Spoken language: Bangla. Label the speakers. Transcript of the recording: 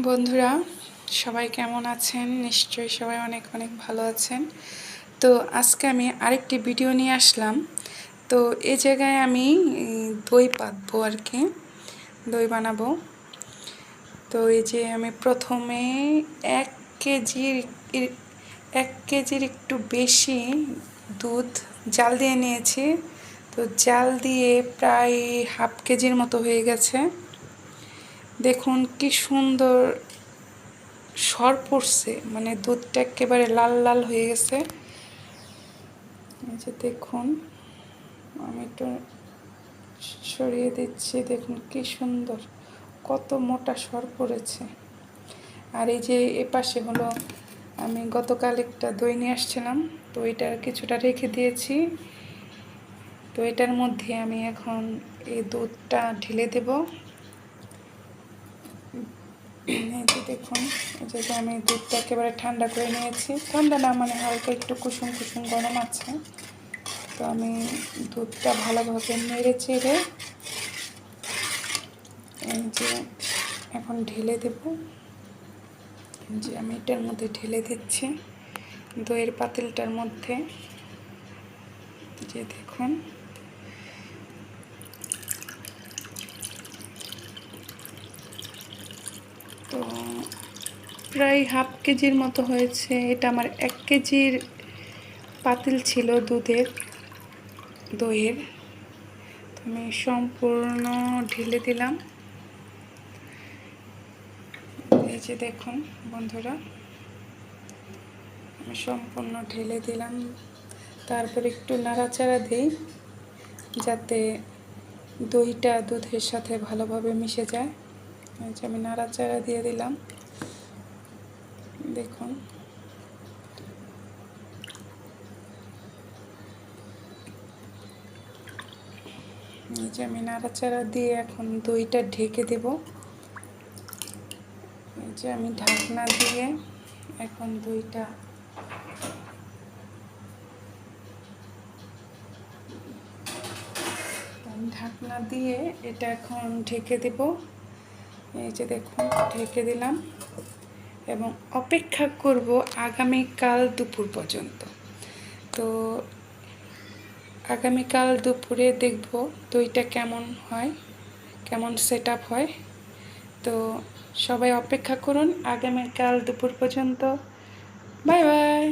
Speaker 1: বন্ধুরা সবাই কেমন আছেন? নিশ্চয়ই সবাই অনেক অনেক ভালো আছেন। তো আজকে আমি আরেকটি ভিডিও নিয়ে আসলাম। তো এই জায়গায় আমি দই পাতবো আর কি, দই বানাবো। তো এই যে আমি প্রথমে 1 কেজির 1 কেজির একটু বেশি দুধ জাল দিয়ে নিয়েছি। তো জাল দিয়ে প্রায় হাফ কেজির মতো হয়ে গেছে। দেখুন কি সুন্দর সর পড়ছে, মানে দুধটা একেবারে লাল লাল হয়ে গেছে। এই যে দেখুন, আমি একটু সরিয়ে দিচ্ছি, দেখুন কি সুন্দর, কত মোটা সর পড়েছে। আর এই যে এপাশে হলো, আমি গতকাল একটা দই নিয়ে আসছিলাম, তো এটা কিছুটা রেখে দিয়েছি। তো এটার মধ্যে আমি এখন এই দুধটা ঢেলে দেব। এই যে দেখুন, এই যে আমি দুধটা একেবারে ঠান্ডা করে নিয়েছি, ঠান্ডা না মানে হালকা একটু কুসুম কুসুম গরম আছে। তো আমি দুধটা ভালোভাবে নেড়ে চেড়ে এই যে এখন ঢেলে দেব। যে আমি এটার মধ্যে ঢেলে দিচ্ছি, দইয়ের পাতিলটার মধ্যে। যে দেখুন, তো প্রায় হাফ কেজির মতো হয়েছে। এটা আমার 1 কেজির পাতিল ছিল দইয়ের। তো আমি সম্পূর্ণ ঢেলে দিলাম। এই যে দেখুন বন্ধুরা, আমি সম্পূর্ণ ঢেলে দিলাম। তারপর একটু নাড়াচাড়া দিই যাতে দইটা দুধের সাথে ভালোভাবে মিশে যায়। এই যে আমি নাড়াচাড়া দিয়ে দিলাম। দেখুন, এই যে আমি নাড়াচাড়া দিয়ে এখন দইটা ঢেকে দেব। এই যে আমি ঢাকনা দিয়ে এখন দইটা ঢাকনা দিয়ে এটা এখন ঢেকে দেব। এই যে দেখুন, ঢেকে দিলাম এবং অপেক্ষা করব আগামীকাল দুপুর পর্যন্ত। তো আগামীকাল দুপুরে দেখব দইটা কেমন হয়, কেমন সেট আপ হয়। তো সবাই অপেক্ষা করুন আগামীকাল দুপুর পর্যন্ত। Bye bye.